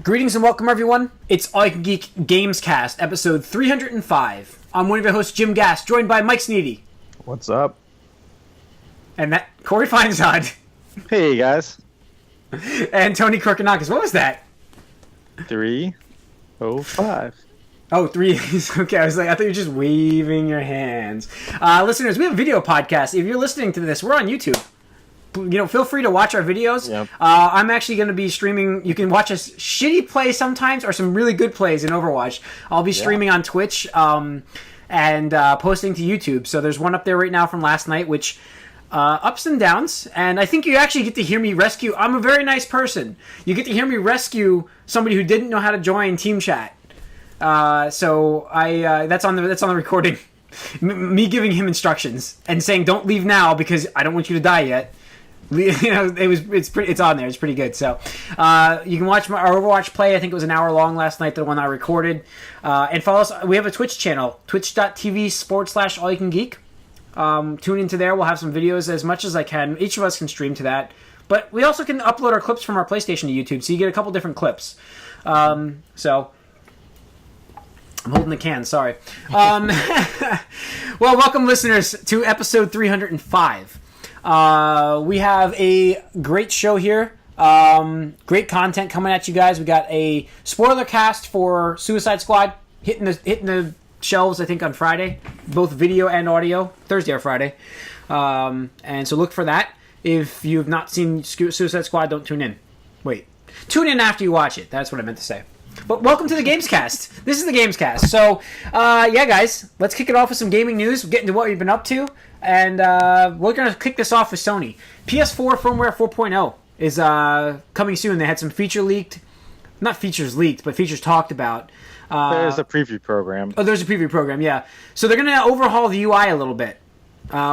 Greetings and welcome, everyone. It's AYCG Gamescast, episode 305. I'm one of your hosts, Jim Gass, joined by Mike Sneedy. What's up? And that Corey Feinsod. Hey, guys. And Tony Korkanakis. What was that? 305. Oh, three. Okay, I thought you were just waving your hands. Listeners, we have a video podcast. If you're listening to this, we're on YouTube. Feel free to watch our videos. Yep. I'm actually going to be streaming. You can watch us shitty play sometimes or some really good plays in Overwatch. I'll be streaming on Twitch and posting to YouTube. So there's one up there right now from last night, which ups and downs. And I think you actually get to hear me rescue. I'm a very nice person. You get to hear me rescue somebody who didn't know how to join Team Chat. So that's on the recording. Me giving him instructions and saying, "Don't leave now because I don't want you to die yet." It's on there. It's pretty good. So you can watch our Overwatch play. I think it was an hour long last night, the one I recorded. And follow us. We have a Twitch channel, twitch.tv/allyoucangeek. Tune into there. We'll have some videos as much as I can. Each of us can stream to that. But we also can upload our clips from our PlayStation to YouTube, so you get a couple different clips. So I'm holding the can, sorry. Well, welcome, listeners, to episode 305. We have a great show here. Great content coming at you guys. We got a spoiler cast for Suicide Squad hitting the shelves, I think, on Friday. Both video and audio. Thursday or Friday. And so look for that. If you have not seen Suicide Squad, don't tune in. Wait. Tune in after you watch it. That's what I meant to say. But welcome to the Gamescast. This is the Gamescast. So, yeah, guys, let's kick it off with some gaming news. We'll get into what we've been up to. And we're going to kick this off with Sony. PS4 firmware 4.0 is coming soon. They had some features leaked, but features talked about. There's a preview program. Oh, there's a preview program, yeah. So they're going to overhaul the UI a little bit,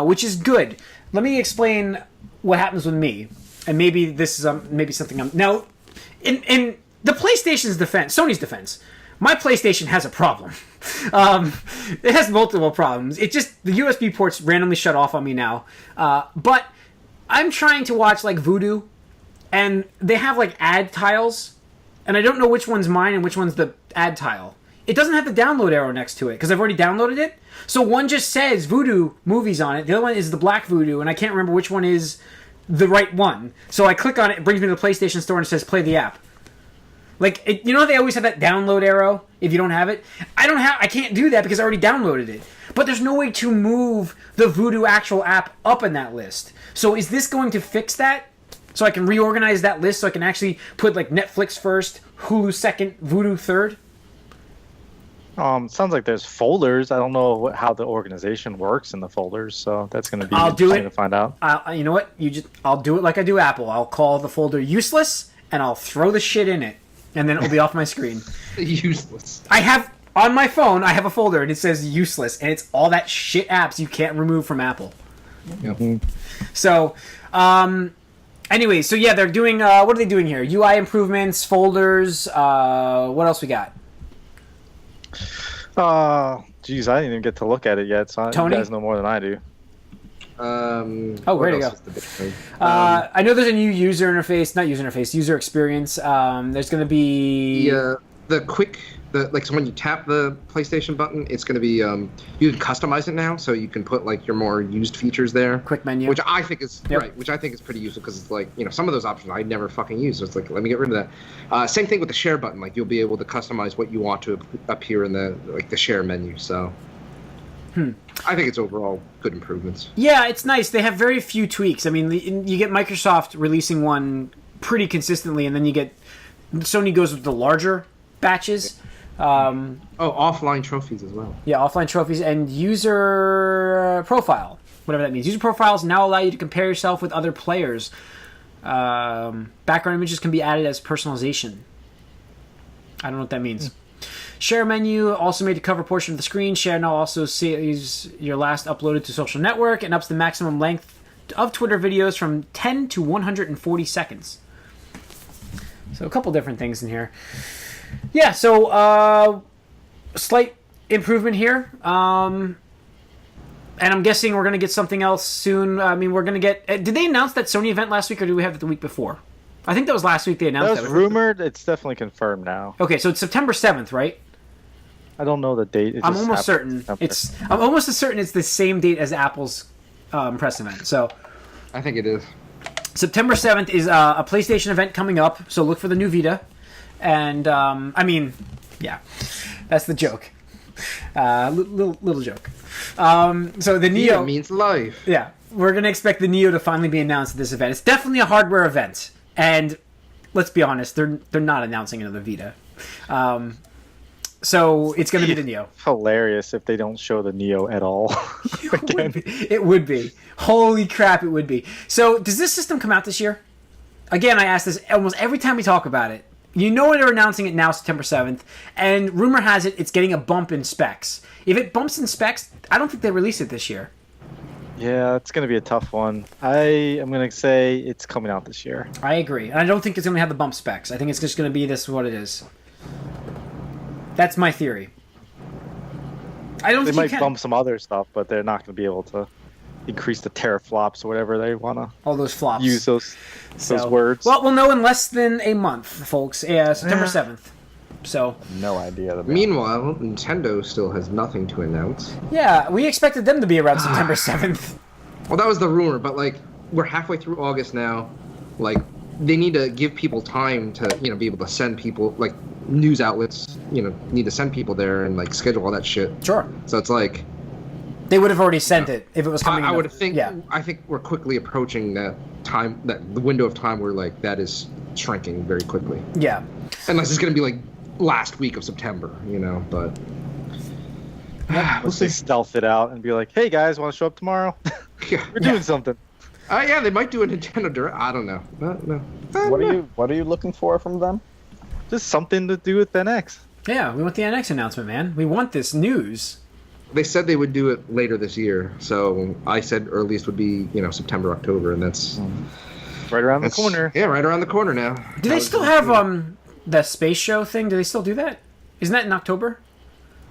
which is good. Let me explain what happens with me. And maybe this is maybe something I'm... Now, in the PlayStation's defense, Sony's defense, my PlayStation has a problem. It has multiple problems. It just, the USB ports randomly shut off on me now. But I'm trying to watch like Voodoo, and they have like ad tiles, and I don't know which one's mine and which one's the ad tile. It doesn't have the download arrow next to it, because I've already downloaded it. So one just says Voodoo movies on it. The other one is the black Voodoo, and I can't remember which one is the right one. So I click on it, it brings me to the PlayStation Store, and it says play the app. Like, you know how they always have that download arrow if you don't have it? I can't do that because I already downloaded it. But there's no way to move the Voodoo actual app up in that list. So is this going to fix that? So I can reorganize that list so I can actually put like Netflix first, Hulu second, Voodoo third? Sounds like there's folders. I don't know how the organization works in the folders, so that's going to be interesting to find out. You know what? I'll do it like I do Apple. I'll call the folder useless, and I'll throw the shit in it. And then it'll be off my screen. Useless. I have, on my phone, I have a folder, and it says useless, and it's all that shit apps you can't remove from Apple. Yep. So, anyway, so yeah, they're doing, what are they doing here? UI improvements, folders, what else we got? Geez, I didn't even get to look at it yet, so Tony? You guys know more than I do. Where to go? I know there's a new user experience. There's going to be so when you tap the PlayStation button, it's going to be you can customize it now, so you can put like your more used features there. Quick menu, which I think is which I think is pretty useful because it's like some of those options I never fucking use. So it's like let me get rid of that. Same thing with the share button. Like you'll be able to customize what you want to appear in the share menu. So. I think it's overall good improvements. Yeah, it's nice. They have very few tweaks. I mean, you get Microsoft releasing one pretty consistently, and then you get Sony goes with the larger batches. Offline trophies as well. Yeah, offline trophies and user profile, whatever that means. User profiles now allow you to compare yourself with other players. Background images can be added as personalization. I don't know what that means. Share menu also made to cover a portion of the screen. Share now also sees your last uploaded to social network and ups the maximum length of Twitter videos from 10 to 140 seconds. So a couple different things in here. Yeah, so slight improvement here. And I'm guessing we're going to get something else soon. I mean, we're going to get... Did they announce that Sony event last week, or did we have it the week before? I think that was last week they announced That was rumored. It's definitely confirmed now. Okay, so it's September 7th, right? I don't know the date. I'm almost certain. I'm almost as certain it's the same date as Apple's press event. So I think it is. September 7th is a PlayStation event coming up. So look for the new Vita. And I mean, yeah, that's the joke. Little joke. So the Neo means life. Yeah, we're gonna expect the Neo to finally be announced at this event. It's definitely a hardware event, and let's be honest, they're not announcing another Vita. So it's gonna be the Neo. Hilarious if they don't show the Neo at all. It would be. Holy crap, it would be. So does this system come out this year? Again, I ask this almost every time we talk about it. You know they're announcing it now, September 7th, and rumor has it it's getting a bump in specs. If it bumps in specs, I don't think they release it this year. Yeah, it's going to be a tough one. I am going to say it's coming out this year. I agree. And I don't think it's going to have the bump specs. I think it's just going to be this is what it is. That's my theory. I don't think they might bump some other stuff, but they're not going to be able to increase the teraflops or whatever they want to. All those flops. Use those words. Well, we'll know in less than a month, folks. September 7th. So. No idea. Meanwhile, Nintendo still has nothing to announce. Yeah, we expected them to be around September 7th. Well, that was the rumor, but like we're halfway through August now. Like they need to give people time to be able to send people like news outlets. Need to send people there and like schedule all that shit. Sure. So it's like. They would have already sent it if it was coming. I would think. Yeah. I think we're quickly approaching that time, the window of time where like that is shrinking very quickly. Yeah. Unless it's going to be like last week of September, but. We'll see. Stealth it out and be like, "Hey guys, want to show up tomorrow? We're doing something." Yeah, they might do a Nintendo Direct. I don't know. No. What are you looking for from them? Just something to do with NX. Yeah, we want the NX announcement, man. We want this news. They said they would do it later this year, so I said earliest would be September, October, and that's right around the corner. Yeah, right around the corner now. Do they still have the space show thing? Do they still do that? Isn't that in October?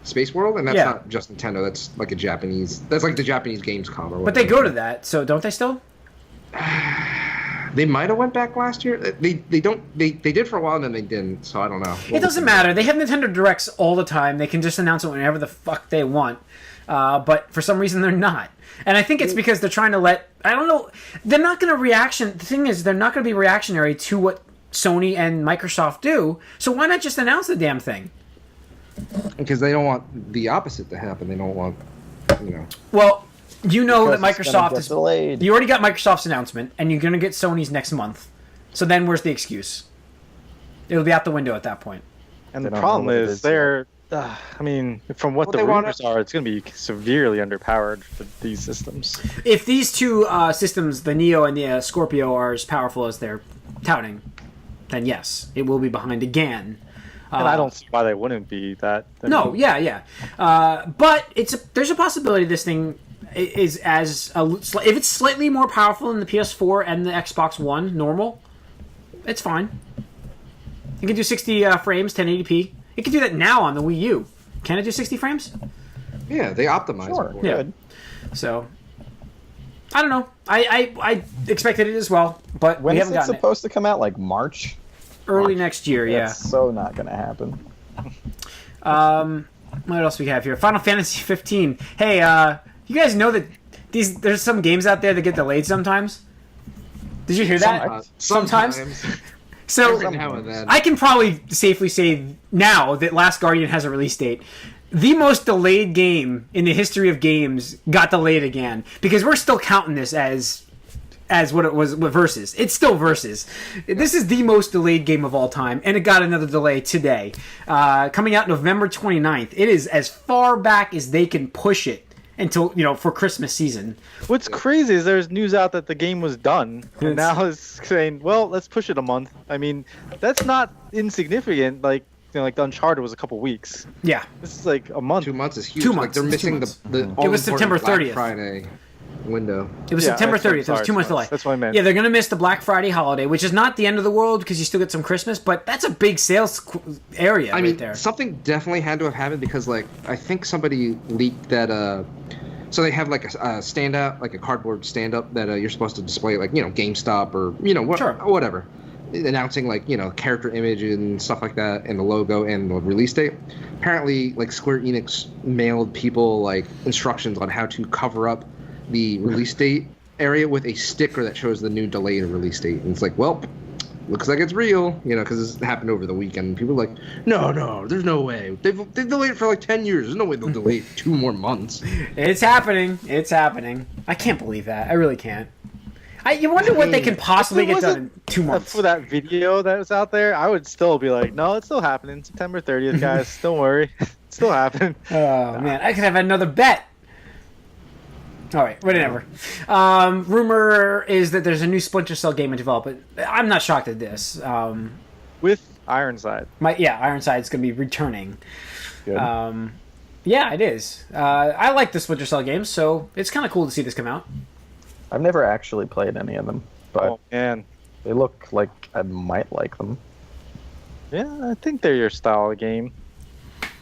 Space World, and that's not just Nintendo. That's like a Japanese. That's like the Japanese Gamescom or whatever. But they go to that, so don't they still? They might have went back last year. They don't. They did for a while and then they didn't. So I don't know. It doesn't matter. They have Nintendo Directs all the time. They can just announce it whenever the fuck they want. But for some reason they're not. And I think it's because they're trying to let. I don't know. They're not going to reaction. The thing is, they're not going to be reactionary to what Sony and Microsoft do. So why not just announce the damn thing? Because they don't want the opposite to happen. They don't want. Well. You know because that Microsoft is delayed. You already got Microsoft's announcement, and you're going to get Sony's next month. So then, where's the excuse? It'll be out the window at that point. And the problem is, they're. From what the rumors are, it's going to be severely underpowered for these systems. If these two systems, the Neo and the Scorpio, are as powerful as they're touting, then yes, it will be behind again. And I don't see why they wouldn't be that. Yeah. But there's a possibility this thing is if it's slightly more powerful than the PS4 and the Xbox One normal, it's fine. It can do 60 frames, 1080p. It can do that now on the Wii U. Can it do 60 frames? Yeah, they optimize it. Yeah. Good. So, I don't know. I expected it as well, but when we haven't gotten it. When is it supposed to come out? Like March? Early next year, yeah. That's so not going to happen. What else we have here? Final Fantasy 15. Hey, you guys know that there's some games out there that get delayed sometimes? Did you hear that? Sometimes. So Every now and then. I can probably safely say now that Last Guardian has a release date. The most delayed game in the history of games got delayed again because we're still counting this as what it was with Versus. It's still Versus. This is the most delayed game of all time, and it got another delay today. Coming out November 29th. It is as far back as they can push it until, for Christmas season. What's crazy is there's news out that the game was done, and now it's saying, well, let's push it a month. I mean, that's not insignificant. Like, like the Uncharted was a couple weeks. Yeah. This is like a month. 2 months is huge. 2 months. Like, they're missing the it was September 30th. Black Friday window. It was September 30th. It was 2 months delay. That's what I meant. Yeah, they're going to miss the Black Friday holiday, which is not the end of the world because you still get some Christmas, but that's a big sales area right there. Something definitely had to have happened because, like, I think somebody leaked that, so they have, like, a standout, like a cardboard stand-up that you're supposed to display, like, GameStop or, Sure. whatever. announcing like character image and stuff like that, and the logo and the release date. Apparently, like Square Enix mailed people like instructions on how to cover up the release date area with a sticker that shows the new delayed release date, and it's like, well, looks like it's real, because this happened over the weekend. People are like, no, there's no way. They've delayed it for like 10 years. There's no way they'll delay it 2 more months. It's happening. I can't believe that. I really can't. You wonder what they can possibly get done in 2 months. For that video that was out there, I would still be like, no, it's still happening. September 30th, guys. Don't worry. It's still happening. Oh, man. I could have another bet. All right, whatever. Rumor is that there's a new Splinter Cell game in development. I'm not shocked at this. With Ironside. Ironside's going to be returning. Good. Yeah, it is. I like the Splinter Cell games, so it's kind of cool to see this come out. I've never actually played any of them, but Oh, man. they look like I might like them. Yeah, I think they're your style of game.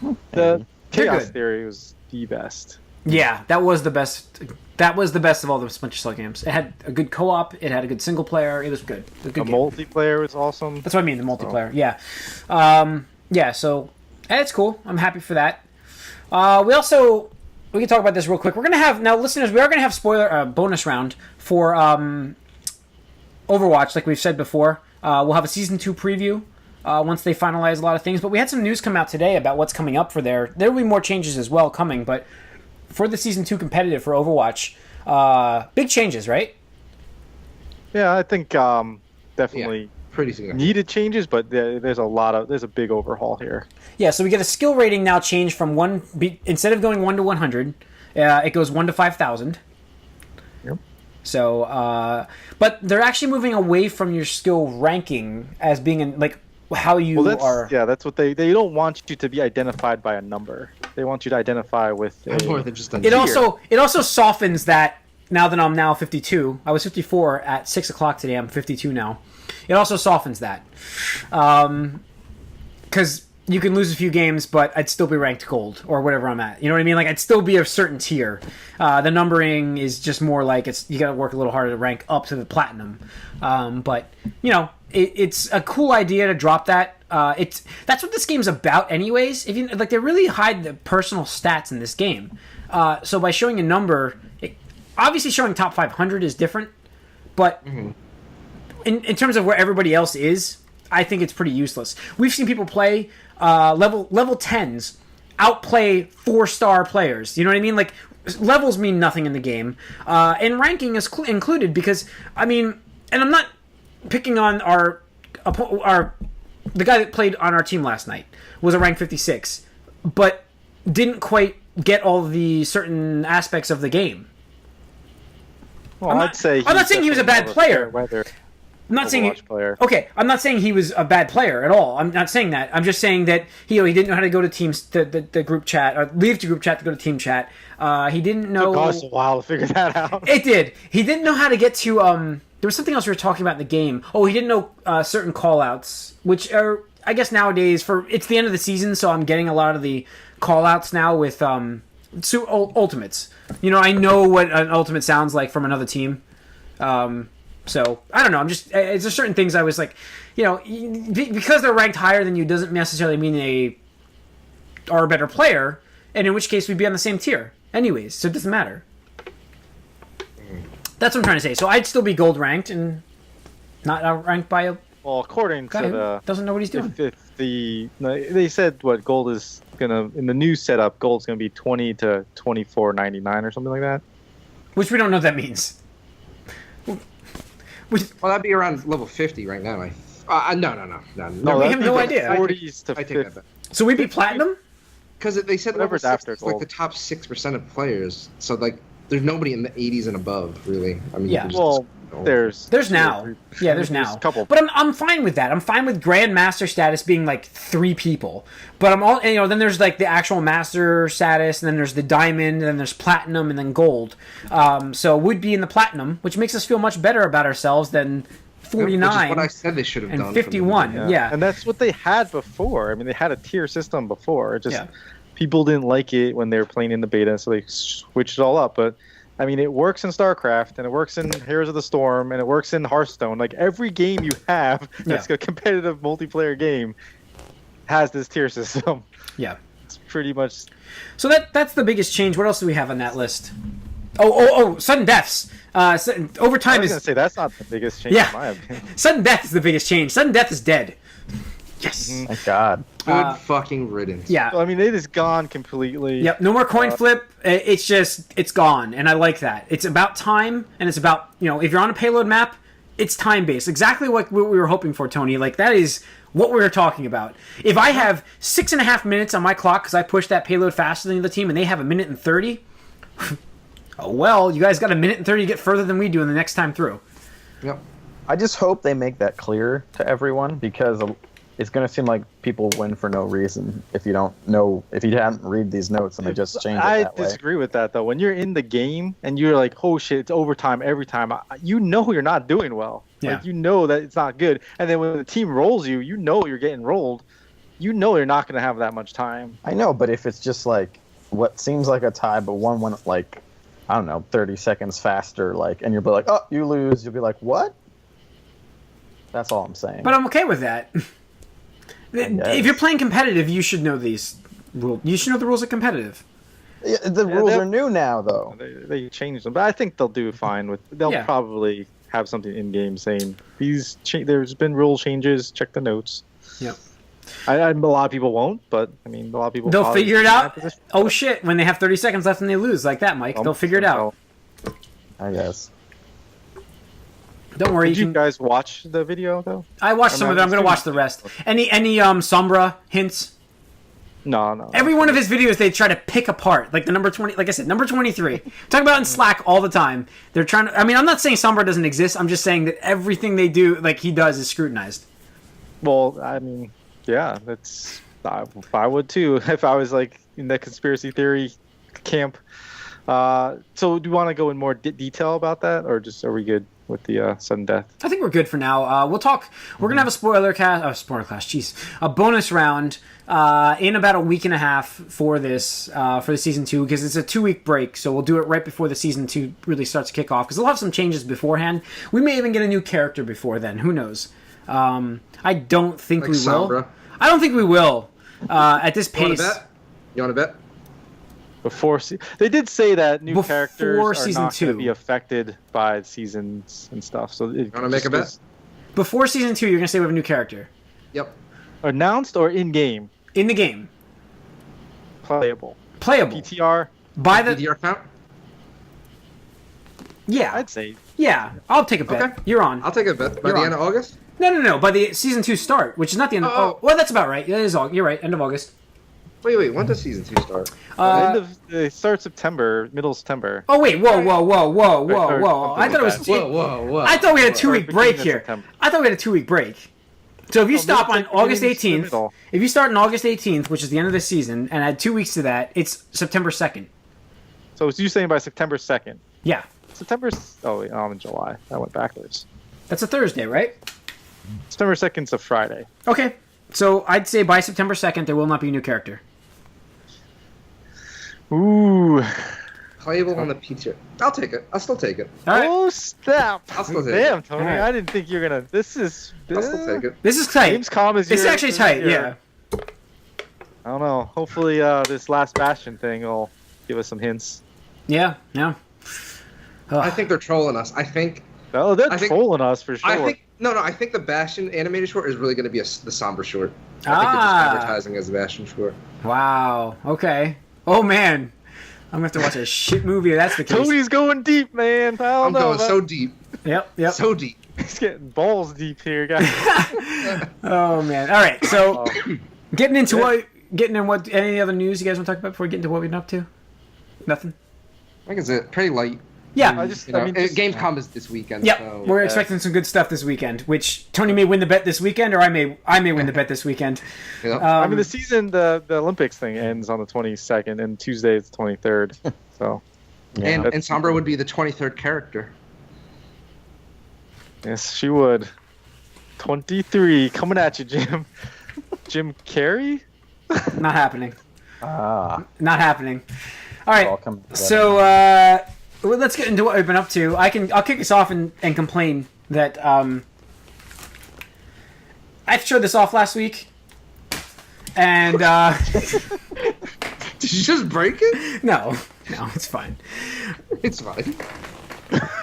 The They're Chaos good. Theory was the best. Yeah, that was the best. That was the best of all the Splinter Cell games. It had a good co-op. It had a good single player. It was good. It was a The good game. multiplayer was awesome. That's what I mean, the multiplayer. Yeah. So it's cool. I'm happy for that. We can talk about this real quick. We're going to have, now listeners, we are going to have spoiler bonus round for Overwatch, like we've said before. We'll have a Season 2 preview once they finalize a lot of things. But we had some news come out today about what's coming up for there. There will be more changes as well coming, but for the Season 2 competitive for Overwatch, big changes, right? Yeah, I think definitely Pretty significant. needed changes, but there's a big overhaul here. Yeah, so we get a skill rating now changed from instead of going 1 to 100, it goes 1 to 5,000. Yep. So, but they're actually moving away from your skill ranking as being in, like, how you are. Yeah, that's what they don't want you to be identified by a number. They want you to identify with More than just a It tier. also softens that. Now that I'm now 52, I was 54 at 6 o'clock today. I'm 52 now. It also softens that, because you can lose a few games, but I'd still be ranked gold or whatever I'm at. You know what I mean? Like, I'd still be a certain tier. The numbering is just more like you got to work a little harder to rank up to the platinum. But it's a cool idea to drop that. That's what this game's about, anyways. If you like, they really hide the personal stats in this game. So by showing a number, obviously showing top 500 is different, but in terms of where everybody else is, I think it's pretty useless. We've seen people play level 10s outplay 4-star players. You know what I mean? Like, levels mean nothing in the game, and ranking is included because, I mean, and I'm not picking on the guy that played on our team last night was a rank 56, but didn't quite get all the certain aspects of the game. Well, I'm not saying he was a bad player. I'm not saying player. Okay, I'm not saying he was a bad player at all. I'm not saying that. I'm just saying that he didn't know how to go to teams the group chat or leave the group chat to go to team chat. He didn't know. It took us a while to figure that out. It did. He didn't know how to get to. There was something else we were talking about in the game. Oh, he didn't know certain callouts, which are, I guess nowadays, it's the end of the season, so I'm getting a lot of the callouts now with ultimates. I know what an ultimate sounds like from another team. So I don't know. It's just certain things I was like, because they're ranked higher than you doesn't necessarily mean they are a better player, and in which case we'd be on the same tier anyways. So it doesn't matter. That's what I'm trying to say. So I'd still be gold ranked and not outranked by a Well, according guy to who doesn't know what he's doing. they said what gold is gonna in the new setup, gold's gonna be 20 to 24.99 or something like that. Which we don't know what that means. Well, that'd be around level 50 right now. No, we have no idea. 40s to I take 50. that back. So we'd be platinum? Because they said level Whatever's 6 after is like the gold. top 6% of players. So, like, there's nobody in the 80s and above, really. I mean, Yeah. you can Well, just- there's There's 2 or now. 3. Yeah, there's now. a couple. But I'm fine with that. I'm fine with Grandmaster status being like 3 people. But I'm all, then there's like the actual Master status, and then there's the Diamond, and then there's Platinum, and then Gold. So we'd be in the Platinum, which makes us feel much better about ourselves than 49 Which is what I said they should have and done. from the 51. beginning. Yeah. And that's what they had before. I mean, they had a tier system before. It just Yeah. people didn't like it when they were playing in the beta, so they switched it all up. But I mean, it works in StarCraft, and it works in Heroes of the Storm, and it works in Hearthstone. Like, every game you have that's a competitive multiplayer game has this tier system. Yeah. It's pretty much... So that's the biggest change. What else do we have on that list? Oh, sudden deaths. Overtime I was is... going to say, that's not the biggest change in my opinion. Sudden death is the biggest change. Sudden death is dead. Yes. Thank God. Good fucking riddance. Yeah. Well, I mean, it is gone completely. Yep. No more coin flip. It's gone, and I like that. It's about time, and it's about, if you're on a payload map, it's time based. Exactly what we were hoping for, Tony. Like, that is what we were talking about. If I have 6.5 minutes on my clock because I pushed that payload faster than the other team, and they have 1 minute and 30. Oh well, you guys got 1 minute and 30 to get further than we do in the next time through. Yep. I just hope they make that clear to everyone, because it's going to seem like people win for no reason if you haven't read these notes and they just change it that way. I disagree with that, though. When you're in the game and you're like, oh shit, it's overtime every time, you know you're not doing well. Yeah. Like, you know that it's not good. And then when the team rolls you, you know you're getting rolled. You know you're not going to have that much time. I know, but if it's just like what seems like a tie, but one went like, I don't know, 30 seconds faster, like, and you'll be like, oh, you lose. You'll be like, what? That's all I'm saying. But I'm okay with that. If you're playing competitive, you should know these rules. You should know the rules of competitive. Yeah, the rules are new now, though. They changed them, but I think they'll do fine with. They'll probably have something in game saying there's been rule changes. Check the notes. Yep. A lot of people won't, but I mean, a lot of people. They'll figure it out. Oh shit! When they have 30 seconds left and they lose like that, Mike, they'll figure it out. I guess. Don't worry. Did you guys watch the video though? I watched some of it. I'm going to watch the rest. Any Sombra hints? No. Every one of his videos, they try to pick apart, like the number 20. Like I said, number 23. Talk about in Slack all the time. They're trying to. I mean, I'm not saying Sombra doesn't exist. I'm just saying that everything they do, like he does, is scrutinized. Well, I mean, yeah, I would too if I was like in the conspiracy theory camp. So, do you want to go in more detail about that, or just are we good with the sudden death? I think we're good for now. We'll talk. We're gonna have a spoiler class. Jeez, a bonus round in about a week and a half for this for the season 2, because it's a 2-week break. So we'll do it right before the season 2 really starts to kick off, because we'll have some changes beforehand. We may even get a new character before then. Who knows? I don't think we will. Sombra. I don't think we will at this pace. You want to bet? They did say that new Before characters are season not going 2. to be affected by seasons and stuff. So you want to make a bet? Before season 2, you're gonna say we have a new character Yep. Announced or in game? in the game. Playable. By PTR. the DDR count? yeah, I'd say. yeah. I'll take a bet. Okay. You're on. I'll take a bet. By You're the on. end of August? No. By the season 2 start, which is not the end of. Oh, well, that's about right. It is. You're right. End of August. Wait. When does season 2 start? It starts September, middle September. Oh wait! Whoa! Or I thought it was. Whoa. I thought we had a 2-week break beginning of here. September. I thought we had a 2-week break. So if you stop on August beginning to 18th, middle. if you start on August 18th, which is the end of the season, and add 2 weeks to that, it's September 2nd. So you're saying by September 2nd? Yeah, Oh, wait, I'm in July. That went backwards. that's a Thursday, right? September 2nd's a Friday. Okay, so I'd say by September 2nd there will not be a new character. Ooh. Playable on the PTR. I'll take it. I'll still take it. All right, Oh, snap. I'll still take Damn, it. Tony. All right. I didn't think you were going to. This is. I'll still take it. this is tight. Gamescom is It's your- actually tight. your- Yeah. I don't know. Hopefully, this last Bastion thing will give us some hints. Yeah. I think they're trolling us. Oh, they're I think- trolling us for sure. I think the Bastion animated short is really going to be the Sombra short. I think they're just advertising as a Bastion short. Wow. Okay. Oh man, I'm gonna have to watch a shit movie if that's the case. Tony's going deep, man. I don't I'm know. going so deep. Yep. So deep. He's getting balls deep here, guys. Oh man. All right. So Oh. getting into what any other news you guys want to talk about before we get into what we've been up to? Nothing. I think it's pretty light. Yeah. Gamescom is this weekend. Yep. So. We're expecting some good stuff this weekend, which Tony may win the bet this weekend, or I may win the bet this weekend. Yep. I mean, the Olympics thing ends on the 22nd, and Tuesday is the 23rd. So, and Sombra would be the 23rd character. yes, she would. 23 coming at you, Jim. Jim Carrey? Not happening. Ah. Not happening. All right. All come together. So well, let's get into what we've been up to. I'll kick us off and complain that I showed this off last week, and Did you just break it? no, it's fine. It's fine.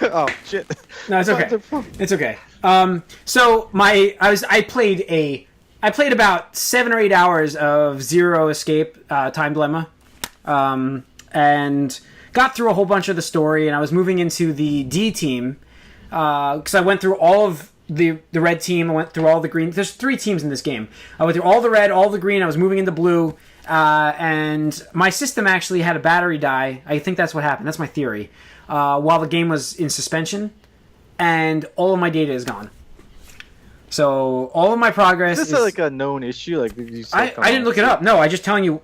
Oh shit! No, it's okay. It's okay. So I played about 7 or 8 hours of Zero Escape Time Dilemma, and got through a whole bunch of the story. And I was moving into the D team because I went through all of the red team. I went through all the green. There's 3 teams in this game. I went through all the red, all the green. I was moving into blue, and my system actually had a battery die. I think that's what happened. That's my theory. While the game was in suspension, and all of my data is gone. So all of my progress Is this like a known issue? Like I didn't look it up. No, I'm just telling you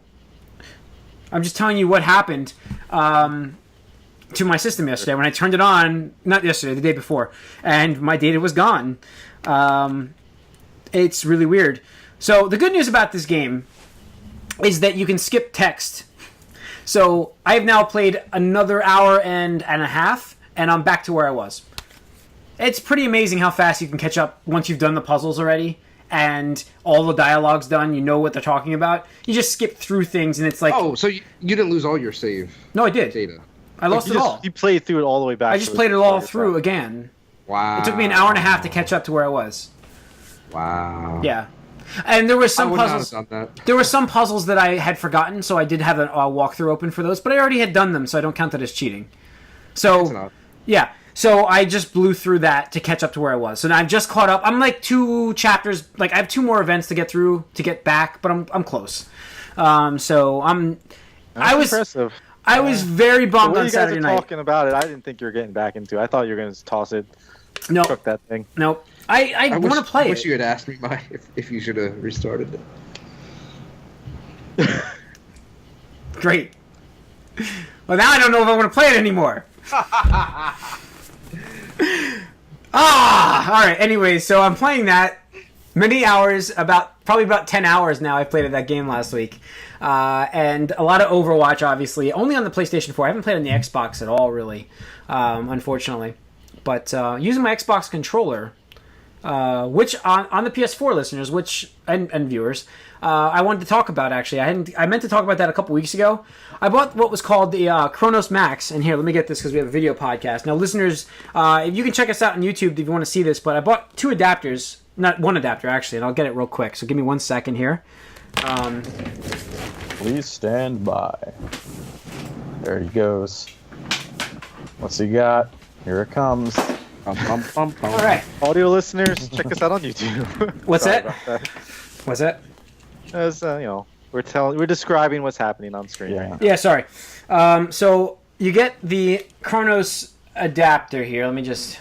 what happened to my system yesterday when I turned it on. Not yesterday, the day before, and my data was gone. It's really weird. So the good news about this game is that you can skip text. So I've now played another hour and a half, and I'm back to where I was. It's pretty amazing how fast you can catch up once you've done the puzzles already, and all the dialogue's done, you know what they're talking about. You just skip through things, and it's like... Oh, so you didn't lose all your save No, I did. data. I lost it all. You played through it all the way back. I just played it all through again. Wow. It took me an hour and a half to catch up to where I was. Wow. Yeah. And there were some I would puzzles... not have done that. There were some puzzles that I had forgotten, so I did have a walkthrough open for those, but I already had done them, so I don't count that as cheating. It's So, not. yeah. So I just blew through that to catch up to where I was. So now I've just caught up. I'm like 2 chapters, like I have 2 more events to get through to get back, but I'm close. So That's impressive. I was very The bummed way on you guys Saturday are night. talking about it, I didn't think you were getting back into it. I thought you were going to toss it, No, cook that thing. no. I want to play I it. wish you had asked me if you should have restarted it. Great. Well, now I don't know if I want to play it anymore. All right. Anyway, so I'm playing that many hours, probably about 10 hours now. I played at that game last week, and a lot of Overwatch, obviously, only on the PlayStation 4. I haven't played on the Xbox at all, really, unfortunately. But using my Xbox controller, which on the PS4 listeners, and viewers, I wanted to talk about actually. I meant to talk about that a couple weeks ago. I bought what was called the Chronos Max, and here, let me get this because we have a video podcast. Now, listeners, you can check us out on YouTube if you want to see this, but I bought 2 adapters, not 1 adapter actually, and I'll get it real quick. So give me 1 second here. Please stand by. There he goes. What's he got? Here it comes. All right. Audio listeners, check us out on YouTube. What's Sorry that? about that? What's that? As we're describing what's happening on screen. Yeah. Right now. Yeah, sorry. So you get the Chronos adapter here. Let me just...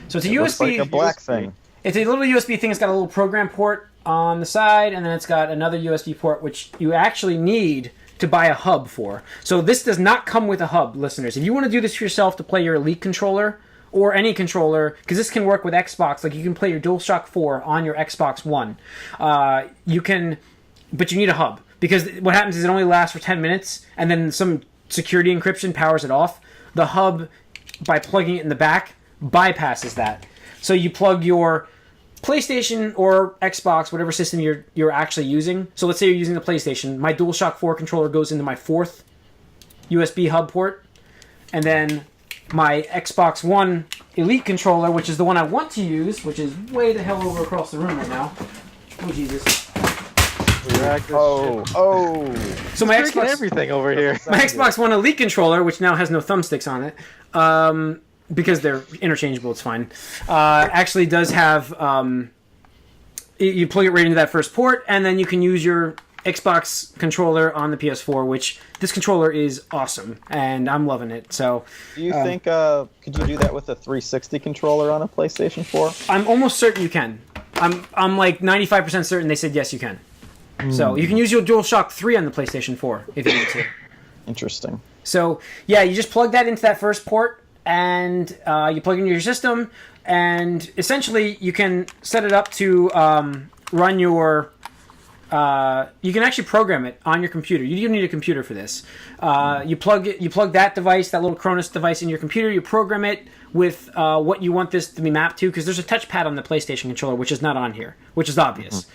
So it's a It looks USB... like a black thing. It's a little USB thing. It's got a little program port on the side, and then it's got another USB port, which you actually need to buy a hub for. So this does not come with a hub, listeners. If you want to do this for yourself to play your Elite controller, or any controller, because this can work with Xbox, like you can play your DualShock 4 on your Xbox One. You can, but you need a hub. Because what happens is it only lasts for 10 minutes, and then some security encryption powers it off. The hub, by plugging it in the back, bypasses that. So you plug your PlayStation or Xbox, whatever system you're actually using. So let's say you're using the PlayStation. My DualShock 4 controller goes into my 4th USB hub port, and then my Xbox One Elite controller, which is the one I want to use, which is way the hell over across the room right now. Oh, Jesus. Oh. So my Breaking Xbox, everything over here. my Xbox One Elite controller, which now has no thumbsticks on it, because they're interchangeable, it's fine, actually does have... you plug it right into that first port, and then you can use your Xbox controller on the PS4, which this controller is awesome, and I'm loving it. So, Do you think could you do that with a 360 controller on a PlayStation 4? I'm almost certain you can. I'm like 95% certain they said yes, you can. So you can use your DualShock 3 on the PlayStation 4 if you need to. Interesting. So yeah, you just plug that into that first port, and you plug it into your system, and essentially you can set it up to run your you can actually program it on your computer. You don't need a computer for this. You plug that device, that little Cronus device, in your computer. You program it with what you want this to be mapped to, because there's a touchpad on the PlayStation controller, which is not on here, which is obvious.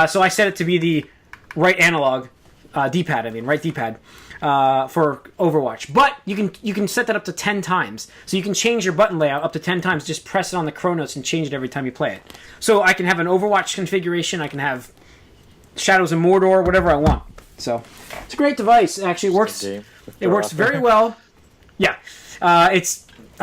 So I set it to be the right analog D-pad. I mean, right D-pad. For Overwatch, but you can set that up to 10 times, so you can change your button layout up to 10 times. Just press it on the Chronos and change it every time you play it. So I can have an Overwatch configuration. I can have Shadows of Mordor, whatever I want. So it's a great device. It actually works. It works very well. Yeah, I'm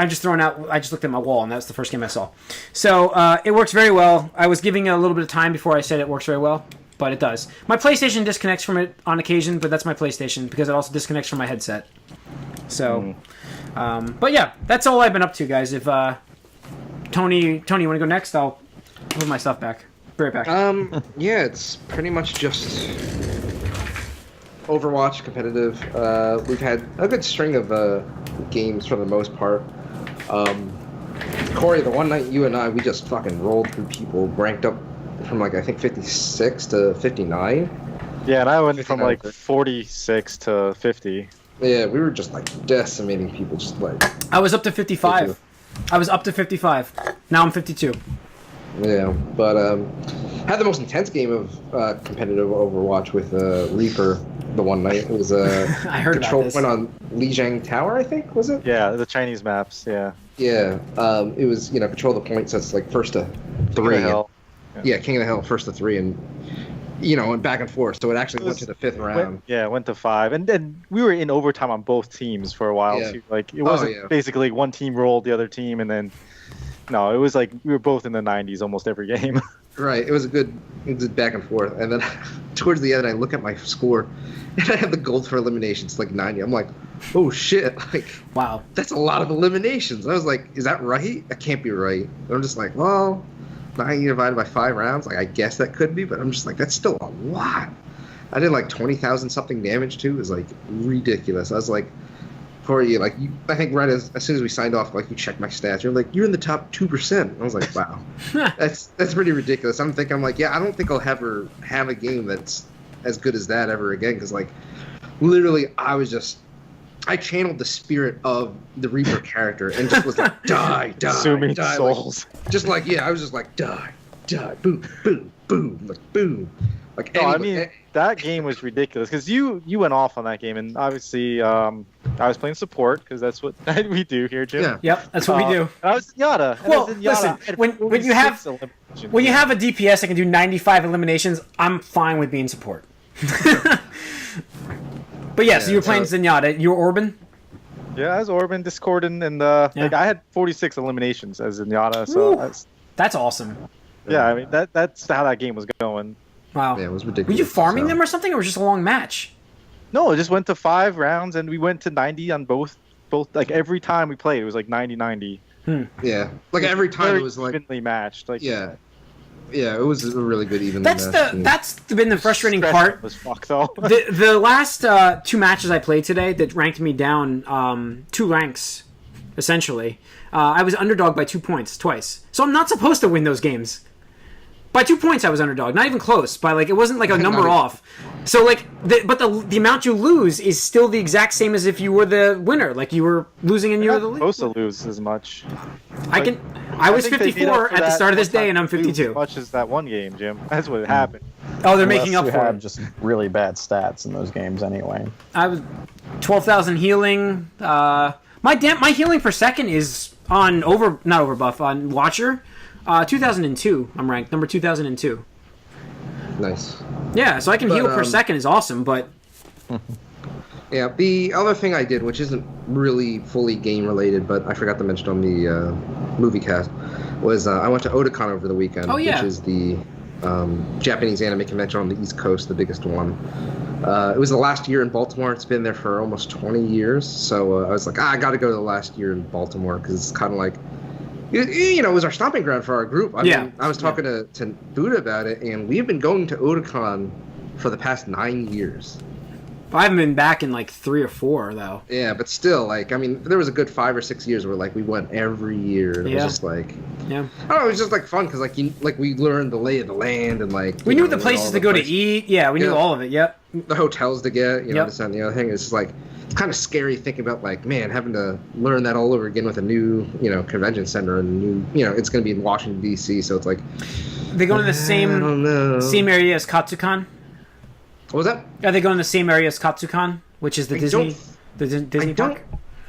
just throwing out. I just looked at my wall, and that's the first game I saw. So it works very well. I was giving it a little bit of time before I said it works very well. But it does. My PlayStation disconnects from it on occasion, but that's my PlayStation, because it also disconnects from my headset. So, but yeah, that's all I've been up to, guys. If Tony, you want to go next? I'll move my stuff back. Be right back. Yeah, it's pretty much just Overwatch competitive. We've had a good string of games for the most part. Corey, the one night you and I, we just fucking rolled through people, ranked up from I think 56 to 59. Yeah, and I went from 46 to 50. Yeah, we were just decimating people, just I was up to 55. I was up to 55. Now I'm 52. Yeah, but had the most intense game of competitive Overwatch with Reaper the one night. It was I heard control about this. point on Lijiang Tower, I think, was it? Yeah, the Chinese maps. Yeah. Yeah, it was control the points. That's first to 3. King of the Hill. Yeah, King of the Hill, first to 3, and and back and forth. So it actually went to the 5th round. Went to 5, and then we were in overtime on both teams for a while too. It wasn't basically one team rolled the other team, and then no, it was we were both in the 90s almost every game. Right, it was a good back and forth, and then towards the end, I look at my score, and I have the gold for eliminations 90. I'm like, oh shit, wow, that's a lot of eliminations. I was like, is that right? That can't be right. And I'm just like, well, 90 divided by 5 rounds, I guess that could be, but I'm just like, that's still a lot. I did 20,000 something damage too. It was ridiculous. I was like, Corey, I think right as soon as we signed off, you checked my stats, you're you're in the top 2%. I was like, wow, that's pretty ridiculous. I'm yeah, I don't think I'll ever have a game that's as good as that ever again, because literally I channeled the spirit of the Reaper character and just was die, consuming die, souls. I was just die, boom, boom, boom, boom. No, I mean, that game was ridiculous, because you went off on that game, and obviously I was playing support, because that's what we do here, Jim. Yeah. Yep, that's what we do. I was Zenyatta. Well, listen, when you have a DPS that can do 95 eliminations, I'm fine with being support. But yeah, so you were playing Zenyatta. You were Orban? Yeah, I was Orban, Discordant, and I had 46 eliminations as Zenyatta, so that's awesome. Yeah, I mean that's how that game was going. Wow. Yeah, it was ridiculous. Were you farming them or something, or was it just a long match? No, it just went to 5 rounds, and we went to 90 on both. Every time we played, it was 90-90. Yeah, every time it was evenly matched. Yeah, it was a really good even. That's been the frustrating part. Was fuck though. the last 2 matches I played today that ranked me down 2 ranks, essentially. I was underdog by 2 points twice, so I'm not supposed to win those games. By 2 points, I was underdog. Not even close. By it wasn't a number off. So but the amount you lose is still the exact same as if you were the winner. You were losing and you were the lead. Supposed to lose as much. I was 54 at the start of this day, and I'm 52. As much as that one game, Jim. That's what happened. Oh, they're making up you for had it. just really bad stats in those games anyway. I was 12,000 healing. My healing per second is on not overbuff on Watcher. 2002. I'm ranked number 2002. Nice. Yeah, so I can heal per second is awesome, but yeah. The other thing I did, which isn't really fully game related, but I forgot to mention on the movie cast, was I went to Otakon over the weekend, which is the Japanese anime convention on the East Coast, the biggest one. It was the last year in Baltimore. It's been there for almost 20 years, so I was like, I got to go to the last year in Baltimore, because it's kind of it was our stomping ground for our group. I mean, I was talking to Buddha about it, and we've been going to Otakon for the past 9 years. I haven't been back in like 3 or 4 though. Yeah, but still, like, I mean, there was a good 5 or 6 years where like we went every year. And it was just like, yeah, I don't know, it was just like fun because like we learned the lay of the land and like we knew the places to go to eat. Yeah, we knew all of it. Yep. The hotels to get, you know, Yep. this and the other thing. It's just like it's kind of scary thinking about like, man, having to learn that all over again with a new, you know, convention center and a new, you know, it's going to be in Washington D.C. So it's like They go to the I don't know. same area as Katsukan. What was that? Are they going to the same area as Katsukan, which is the Disney park?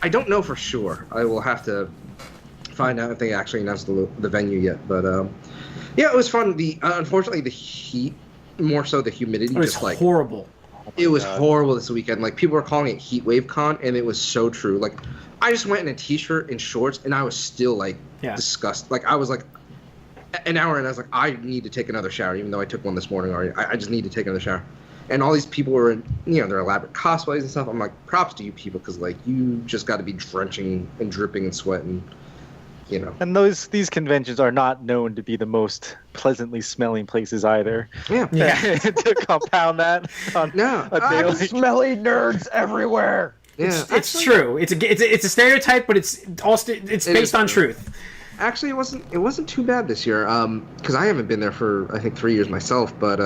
I don't know for sure. I will have to find out if they actually announced the venue yet. But yeah, it was fun. Unfortunately the heat, more so the humidity, It was just like horrible. it was horrible this weekend. Like people were calling it Heat Wave Con, and it was so true. Like I just went in a t-shirt and shorts, and I was still like disgusted. Like I was like an hour, and I was like, I need to take another shower, even though I took one this morning already. I just need to take another shower. And all these people were in, you know, their elaborate cosplays and stuff. I'm like, props to you people, because like you just got to be drenching and dripping and sweating, you know. And these conventions are not known to be the most pleasantly smelling places either. Yeah. To compound that on No. a daily. Smelly nerds everywhere. Yeah. It's true. It's a stereotype, but it's based on truth. Actually, it wasn't too bad this year. Because I haven't been there for I think 3 years myself, but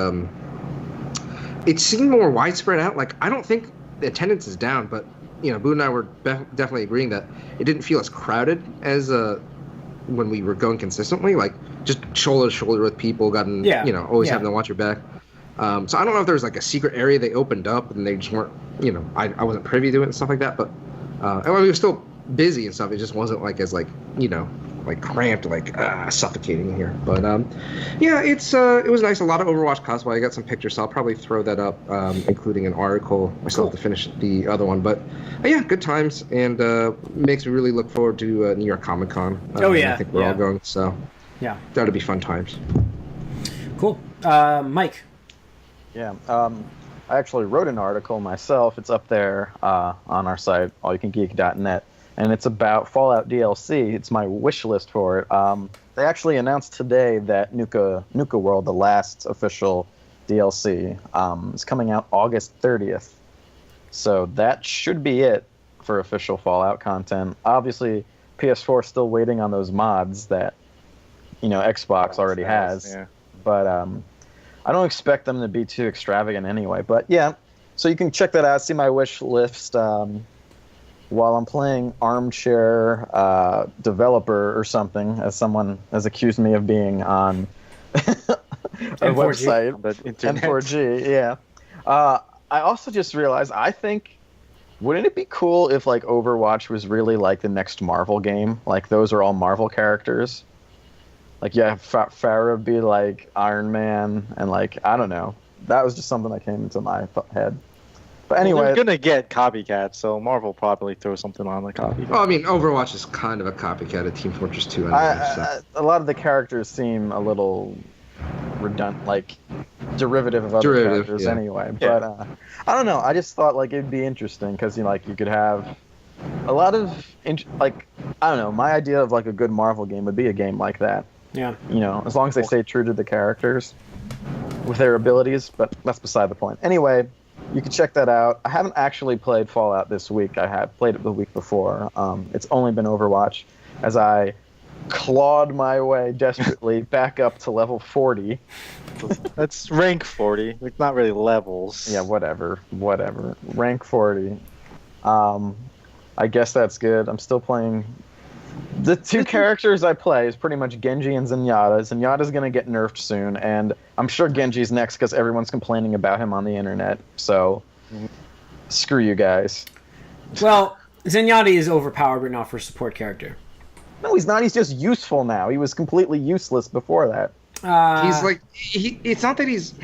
it seemed more widespread out. Like I don't think the attendance is down, but you know, Boo and I were definitely agreeing that it didn't feel as crowded as when we were going consistently. Like just shoulder to shoulder with people, you know, always having to watch your back. So I don't know if there was like a secret area they opened up and they just weren't, you know, I wasn't privy to it and stuff like that. But I mean, we were still busy and stuff. It just wasn't like as like, you know, like cramped, like suffocating in here. But yeah, it was nice. A lot of Overwatch cosplay. I got some pictures, so I'll probably throw that up, including an article. I still have to finish the other one, but yeah, good times, and makes me really look forward to New York Comic Con. I think we're all going, so yeah, that'll be fun times. Cool, Mike. Yeah, I actually wrote an article myself. It's up there on our site, allyoucangeek.net. And it's about Fallout DLC. It's my wish list for it. They actually announced today that Nuka World, the last official DLC, is coming out August 30th. So that should be it for official Fallout content. Obviously, PS4 is still waiting on those mods that, you know, Xbox already has. Yeah. But I don't expect them to be too extravagant anyway. But yeah, so you can check that out, see my wish list. While I'm playing armchair developer or something, as someone has accused me of being on a website, M4G, yeah. I also just realized, I think, wouldn't it be cool if like Overwatch was really like the next Marvel game? Like those are all Marvel characters. Like yeah, Farah be like Iron Man, and like I don't know. That was just something that came into my head. But anyway, they're gonna get copycats, so Marvel probably throw something on the copycat. Well, I mean, Overwatch is kind of a copycat of Team Fortress 2. Anyway, a lot of the characters seem a little redundant, like derivative of other characters anyway. But I don't know. I just thought like it'd be interesting because you could have a lot of like I don't know. My idea of like a good Marvel game would be a game like that. Yeah. You know, as long as they stay true to the characters with their abilities. But that's beside the point. Anyway. You can check that out. I haven't actually played Fallout this week. I had played it the week before. It's only been Overwatch as I clawed my way desperately back up to level 40. That's rank 40. It's not really levels. Yeah, whatever. Rank 40. I guess that's good. I'm still playing... The two characters I play is pretty much Genji and Zenyatta. Zenyatta's going to get nerfed soon, and I'm sure Genji's next because everyone's complaining about him on the internet. So, screw you guys. Well, Zenyatta is overpowered right now for a support character. No, he's not. He's just useful now. He was completely useless before that. He's like... It's not that he's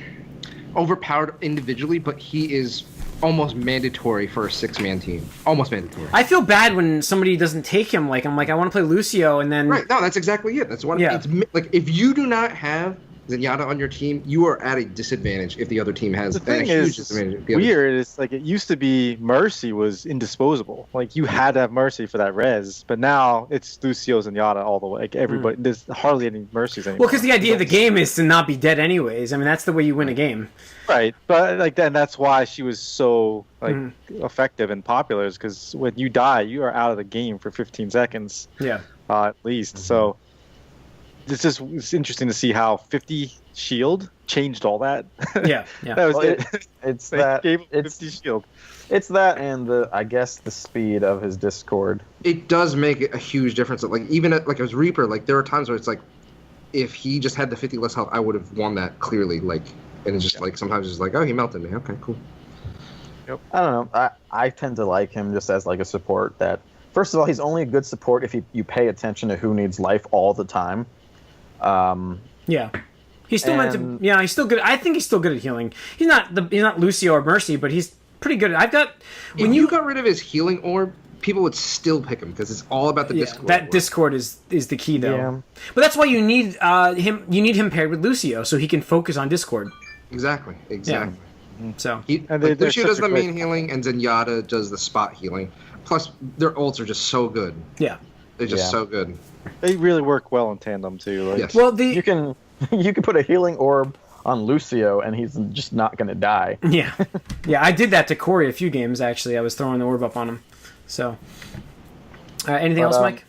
overpowered individually, but he is... almost mandatory for a 6-man team. Almost mandatory. I feel bad when somebody doesn't take him. Like I'm like, I want to play Lucio, and then right. No, that's exactly it. That's what it's like. If you do not have Zenyatta on your team, you are at a disadvantage if the other team has The thing a huge is disadvantage. if the other weird. It's like it used to be Mercy was indisposable. Like you had to have Mercy for that res, but now it's Lucio's and Yada all the way. Like everybody, there's hardly any Mercies anymore. Well, because the idea of the game is to not be dead anyways. I mean, that's the way you win a game. Right, but like then that's why she was so like effective and popular, is because when you die, you are out of the game for 15 seconds. Yeah. At least. So it's interesting to see how 50 shield changed all that. Yeah. That was it. It's They that. gave him It's 50 shield. it's that, and I guess the speed of his Discord. It does make a huge difference. Like even at, like as Reaper, like there are times where it's like, if he just had the 50 less health, I would have won that clearly. Like, and it's just like sometimes it's like, oh, he melted me. Okay, cool. I don't know. I tend to like him just as like a support. That first of all, he's only a good support if you pay attention to who needs life all the time. Yeah. He's still meant to. Yeah, he's still good. I think he's still good at healing. He's not Lucio or Mercy, but he's pretty good. When you got rid of his healing orb, people would still pick him because it's all about the Discord. That orb. Discord is the key though. Yeah. But that's why you need him. You need him paired with Lucio so he can focus on Discord. Exactly. So And Like, they're Lucio such does a the great- main healing, and Zenyatta does the spot healing. Plus, their ults are just so good. yeah. They're just Yeah. so good. They really work well in tandem too. Like, Yes. Well, You can put a healing orb on Lucio, and he's just not going to die. yeah. I did that to Corey a few games actually. I was throwing the orb up on him. So, anything else, Mike?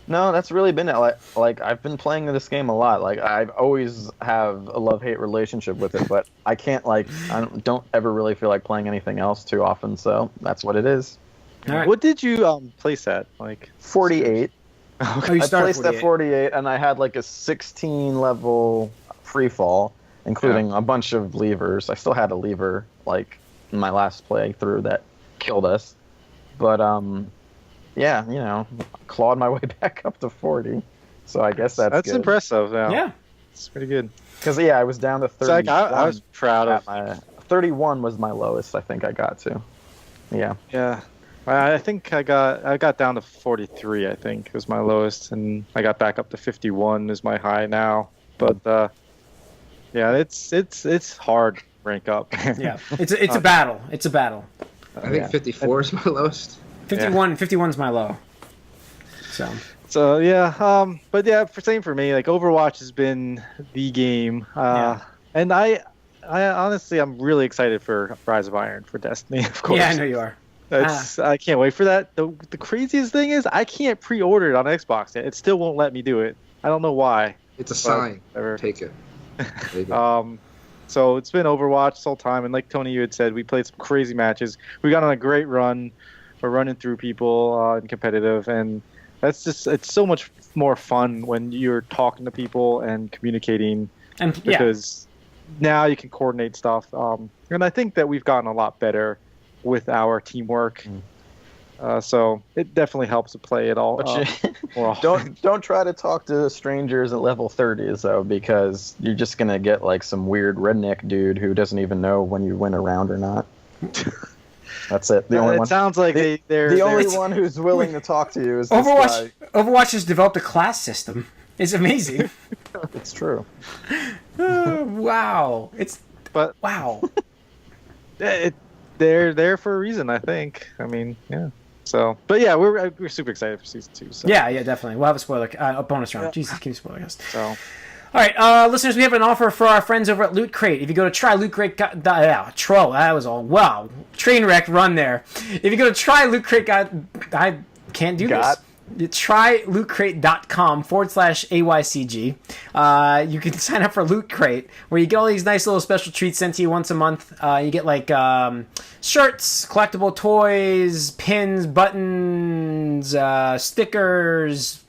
No, that's really been it. Like I've been playing this game a lot. Like I've always have a love-hate relationship with it, but I can't I don't ever really feel like playing anything else too often. So that's what it is. All right. What did you place at? Like 48. Oh, you I started placed at 48, and I had like a 16 level free fall, including a bunch of levers. I still had a lever like in my last playthrough that killed us, but yeah, clawed my way back up to 40. So I guess that's good. impressive. Yeah. It's pretty good. Because I was down to 31. It's like I was proud of. 31 was my lowest. I think I got to. Yeah. Yeah, I think I got down to 43. I think was my lowest, and I got back up to 51 is my high now. But yeah, it's hard to rank up. Yeah. It's a battle. It's a battle. I think 54 is my lowest. 51's my low. So yeah, but yeah, same for me. Like Overwatch has been the game, and I honestly I'm really excited for Rise of Iron for Destiny. Of course. Yeah, I know you are. I can't wait for that. The craziest thing is I can't pre-order it on Xbox yet. It still won't let me do it. I don't know why. It's a sign. Whatever. Take it. There you go. So it's been Overwatch this whole time, and like Tony, you had said, we played some crazy matches. We got on a great run. We're running through people in competitive, and it's so much more fun when you're talking to people and communicating, And because now you can coordinate stuff. And I think that we've gotten a lot better with our teamwork. So it definitely helps to play it all. More often. Don't try to talk to strangers at level 30s though, because you're just gonna get like some weird redneck dude who doesn't even know when you win a round or not. That's it. The only it one. sounds like they're The only one who's willing to talk to you is Overwatch. this Overwatch has developed a class system. It's amazing. guy. It's true. Wow. But Wow. they're there for a reason, I think. I mean, yeah. So, but yeah, we're super excited for season 2. So. Yeah, definitely. We'll have a bonus round. Jesus, keep spoiling us. So, All right, listeners, we have an offer for our friends over at Loot Crate. If you go to trylootcrate.com, that was all. Wow, train wreck run there. If you go to trylootcrate, I can't do this. Trylootcrate.com/AYCG. You can sign up for Loot Crate, where you get all these nice little special treats sent to you once a month. You get like shirts, collectible toys, pins, buttons, stickers,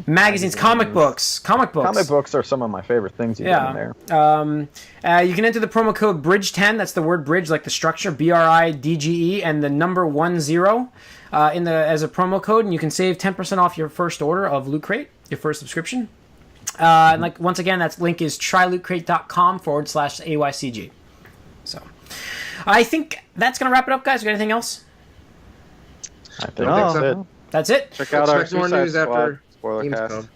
magazines, comic books. Comic books are some of my favorite things you get in there. You can enter the promo code BRIDGE10. That's the word bridge, like the structure, BRIDGE, and the number 10 as a promo code, and you can save 10% off your first order of Loot Crate, your first subscription. And like once again, that link is trylootcrate.com/AYCG. So, I think that's gonna wrap it up, guys. Got anything else? I think No. that's it. That's it. check out our Expect more Suicide news Squad after spoiler Gamescom. cast.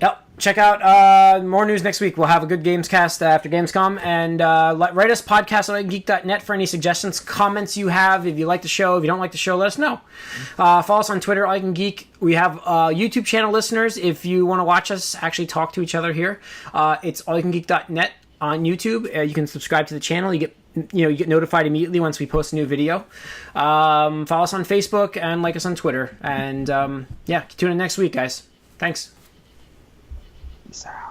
Yep. Check out more news next week. We'll have a good Gamescast after Gamescom. And write us podcast@geek.net for any suggestions, comments you have. If you like the show, if you don't like the show, let us know. Follow us on Twitter, All You Can Geek. We have YouTube channel listeners. If you want to watch us actually talk to each other here, it's allyoucangeek.net on YouTube. You can subscribe to the channel. You get notified immediately once we post a new video. Follow us on Facebook and like us on Twitter. And tune in next week, guys. Thanks. Peace out.